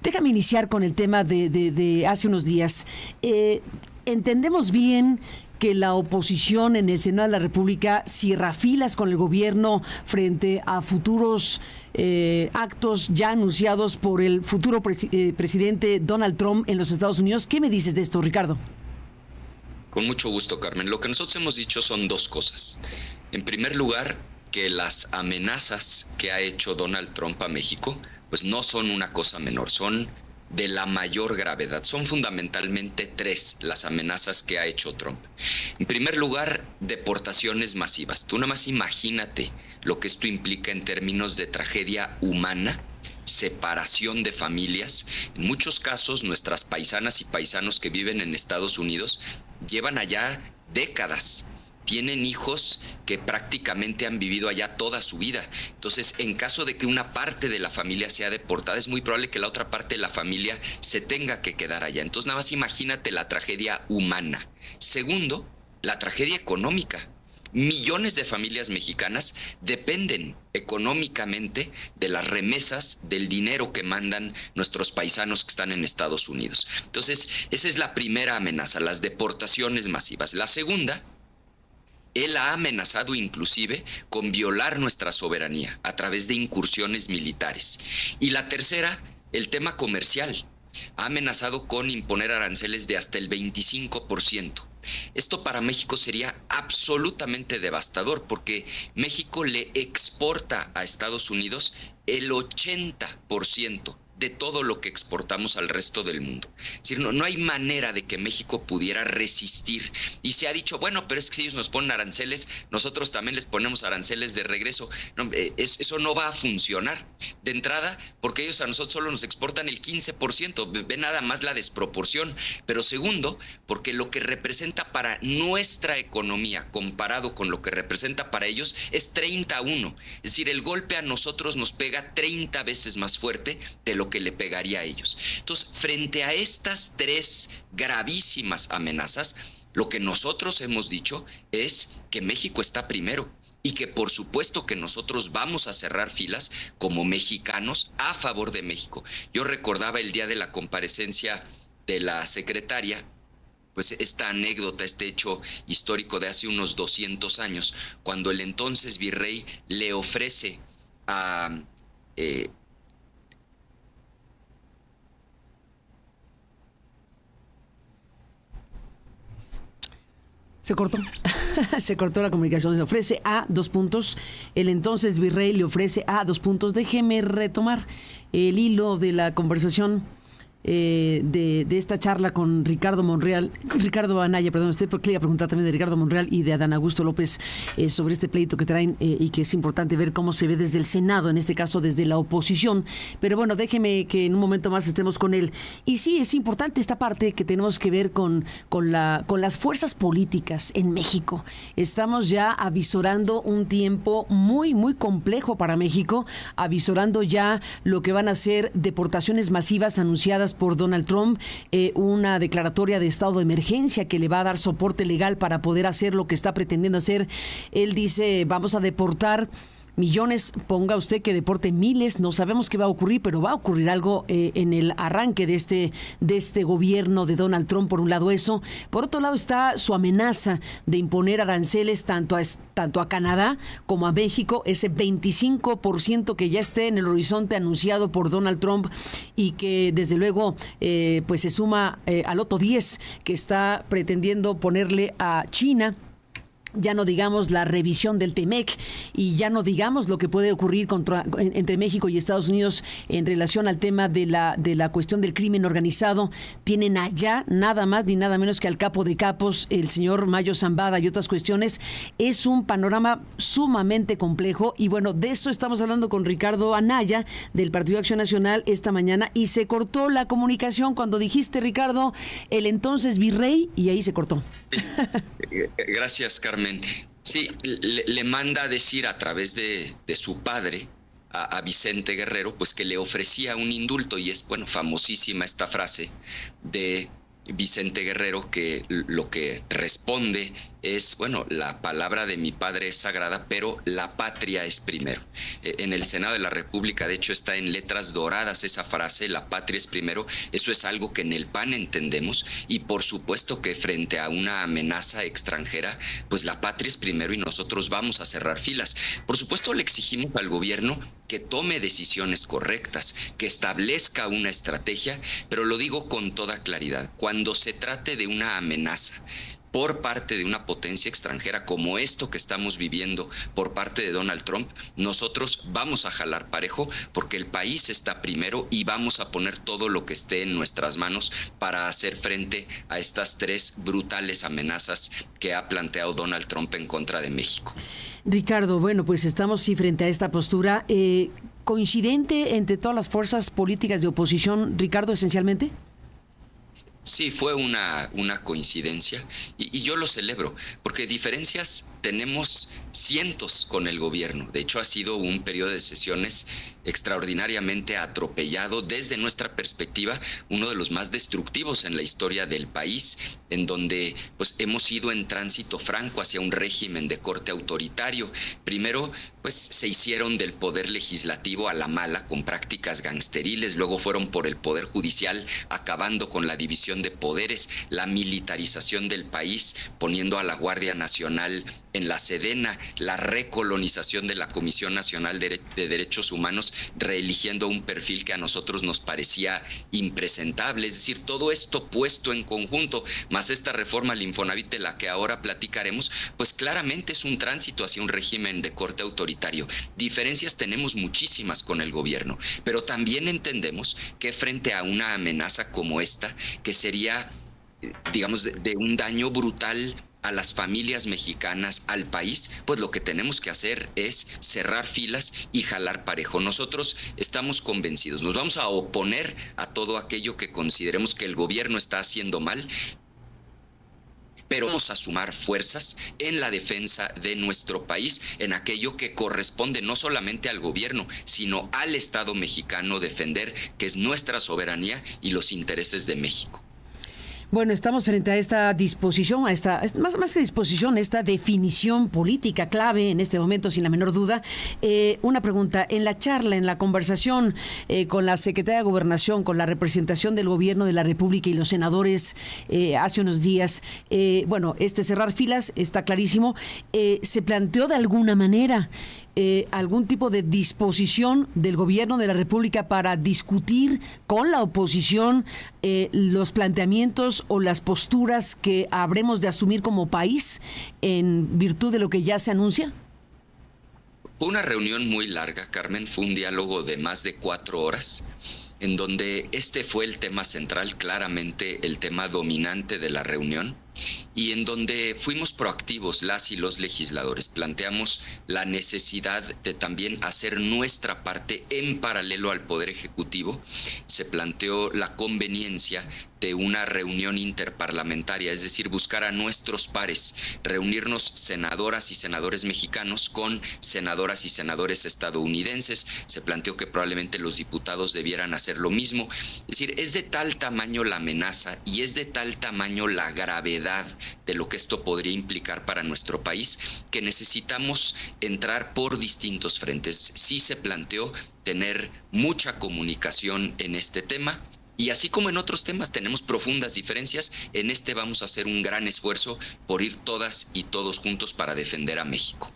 Déjame iniciar con el tema de hace unos días. ¿Entendemos bien que la oposición en el Senado de la República cierra filas con el gobierno frente a futuros actos ya anunciados por el futuro presidente Donald Trump en los Estados Unidos? ¿Qué me dices de esto, Ricardo? Con mucho gusto, Carmen. Lo que nosotros hemos dicho son dos cosas. En primer lugar, que las amenazas que ha hecho Donald Trump a México, pues no son una cosa menor, son de la mayor gravedad. Son fundamentalmente tres las amenazas que ha hecho Trump. En primer lugar, deportaciones masivas. Tú nada más imagínate lo que esto implica en términos de tragedia humana, separación de familias. En muchos casos, nuestras paisanas y paisanos que viven en Estados Unidos llevan allá décadas. Tienen hijos que prácticamente han vivido allá toda su vida. Entonces, en caso de que una parte de la familia sea deportada, es muy probable que la otra parte de la familia se tenga que quedar allá. Entonces, nada más imagínate la tragedia humana. Segundo, la tragedia económica. Millones de familias mexicanas dependen económicamente de las remesas, del dinero que mandan nuestros paisanos que están en Estados Unidos. Entonces, esa es la primera amenaza, las deportaciones masivas. La segunda, él ha amenazado inclusive con violar nuestra soberanía a través de incursiones militares. Y la tercera, el tema comercial. Ha amenazado con imponer aranceles de hasta el 25%. Esto para México sería absolutamente devastador porque México le exporta a Estados Unidos el 80% de todo lo que exportamos al resto del mundo. Es decir, no hay manera de que México pudiera resistir. Y se ha dicho, bueno, pero es que si ellos nos ponen aranceles, nosotros también les ponemos aranceles de regreso. No, eso no va a funcionar. De entrada, porque ellos a nosotros solo nos exportan el 15%. Ve nada más la desproporción. Pero segundo, porque lo que representa para nuestra economía comparado con lo que representa para ellos es 30-1. Es decir, el golpe a nosotros nos pega 30 veces más fuerte de lo que le pegaría a ellos. Entonces, frente a estas tres gravísimas amenazas, lo que nosotros hemos dicho es que México está primero y que por supuesto que nosotros vamos a cerrar filas como mexicanos a favor de México. Yo recordaba el día de la comparecencia de la secretaria, pues esta anécdota, este hecho histórico de hace unos 200 años, cuando el entonces virrey le ofrece a Se cortó. Se cortó la comunicación. Le ofrece a dos puntos. El entonces virrey le ofrece a dos puntos. Déjeme retomar el hilo de la conversación de esta charla con Ricardo Anaya, porque le iba a preguntar también de Ricardo Monreal y de Adán Augusto López sobre este pleito que traen y que es importante ver cómo se ve desde el Senado, en este caso desde la oposición. Pero bueno, déjeme que en un momento más estemos con él. Y sí, es importante esta parte que tenemos que ver con las fuerzas políticas en México. Estamos ya avisorando un tiempo muy, muy complejo para México, avisorando ya lo que van a ser deportaciones masivas anunciadas por Donald Trump, una declaratoria de estado de emergencia que le va a dar soporte legal para poder hacer lo que está pretendiendo hacer. Él dice, vamos a deportar millones, ponga usted que deporte miles, no sabemos qué va a ocurrir, pero va a ocurrir algo en el arranque de este gobierno de Donald Trump. Por un lado eso, por otro lado está su amenaza de imponer aranceles tanto a Canadá como a México, ese 25% que ya esté en el horizonte anunciado por Donald Trump y que desde luego pues se suma al otro 10 que está pretendiendo ponerle a China. Ya no digamos la revisión del TEMEC y ya no digamos lo que puede ocurrir entre México y Estados Unidos en relación al tema de la cuestión del crimen organizado. Tienen allá nada más ni nada menos que al capo de capos, el señor Mayo Zambada y otras cuestiones. Es un panorama sumamente complejo y bueno, de eso estamos hablando con Ricardo Anaya del Partido Acción Nacional esta mañana y se cortó la comunicación cuando dijiste, Ricardo, el entonces virrey, y ahí se cortó. Gracias, Carmen. Sí, le manda a decir a través de su padre, a Vicente Guerrero, pues que le ofrecía un indulto, y es, bueno, famosísima esta frase de Vicente Guerrero, que lo que responde es, bueno, la palabra de mi padre es sagrada, pero la patria es primero. En el Senado de la República, de hecho, está en letras doradas esa frase, la patria es primero. Eso es algo que en el PAN entendemos, y por supuesto que frente a una amenaza extranjera, pues la patria es primero y nosotros vamos a cerrar filas. Por supuesto, le exigimos al gobierno que tome decisiones correctas, que establezca una estrategia, pero lo digo con toda claridad: cuando se trate de una amenaza por parte de una potencia extranjera como esto que estamos viviendo por parte de Donald Trump, nosotros vamos a jalar parejo, porque el país está primero y vamos a poner todo lo que esté en nuestras manos para hacer frente a estas tres brutales amenazas que ha planteado Donald Trump en contra de México. Ricardo, bueno, pues estamos sí frente a esta postura coincidente entre todas las fuerzas políticas de oposición, Ricardo, esencialmente. Sí, fue una coincidencia y yo lo celebro, porque diferencias tenemos cientos con el gobierno. De hecho, ha sido un periodo de sesiones extraordinariamente atropellado, desde nuestra perspectiva, uno de los más destructivos en la historia del país, en donde pues hemos ido en tránsito franco hacia un régimen de corte autoritario. Primero, pues se hicieron del poder legislativo a la mala con prácticas gangsteriles, luego fueron por el poder judicial, acabando con la división de poderes, la militarización del país, poniendo a la Guardia Nacional en la Sedena, la recolonización de la Comisión Nacional de Derechos Humanos, reeligiendo un perfil que a nosotros nos parecía impresentable. Es decir, todo esto puesto en conjunto, más esta reforma al Infonavit de la que ahora platicaremos, pues claramente es un tránsito hacia un régimen de corte autoritario. Diferencias tenemos muchísimas con el gobierno, pero también entendemos que frente a una amenaza como esta, que sería, digamos, de un daño brutal a las familias mexicanas, al país, pues lo que tenemos que hacer es cerrar filas y jalar parejo. Nosotros estamos convencidos, nos vamos a oponer a todo aquello que consideremos que el gobierno está haciendo mal, pero vamos a sumar fuerzas en la defensa de nuestro país, en aquello que corresponde no solamente al gobierno, sino al Estado mexicano defender, que es nuestra soberanía y los intereses de México. Bueno, estamos frente a esta disposición, a esta, más que disposición, esta definición política clave en este momento, sin la menor duda. Una pregunta: en la charla, en la conversación con la Secretaría de Gobernación, con la representación del Gobierno de la República y los senadores hace unos días, bueno, cerrar filas está clarísimo. ¿Se planteó de alguna manera algún tipo de disposición del Gobierno de la República para discutir con la oposición los planteamientos o las posturas que habremos de asumir como país en virtud de lo que ya se anuncia? Fue una reunión muy larga, Carmen, fue un diálogo de más de 4 horas, en donde este fue el tema central, claramente el tema dominante de la reunión, y en donde fuimos proactivos las y los legisladores. Planteamos la necesidad de también hacer nuestra parte en paralelo al Poder Ejecutivo. Se planteó la conveniencia de una reunión interparlamentaria, es decir, buscar a nuestros pares, reunirnos senadoras y senadores mexicanos con senadoras y senadores estadounidenses. Se planteó que probablemente los diputados debieran hacer lo mismo. Es decir, es de tal tamaño la amenaza y es de tal tamaño la gravedad de lo que esto podría implicar para nuestro país, que necesitamos entrar por distintos frentes. Sí se planteó tener mucha comunicación en este tema, y así como en otros temas tenemos profundas diferencias, en este vamos a hacer un gran esfuerzo por ir todas y todos juntos para defender a México.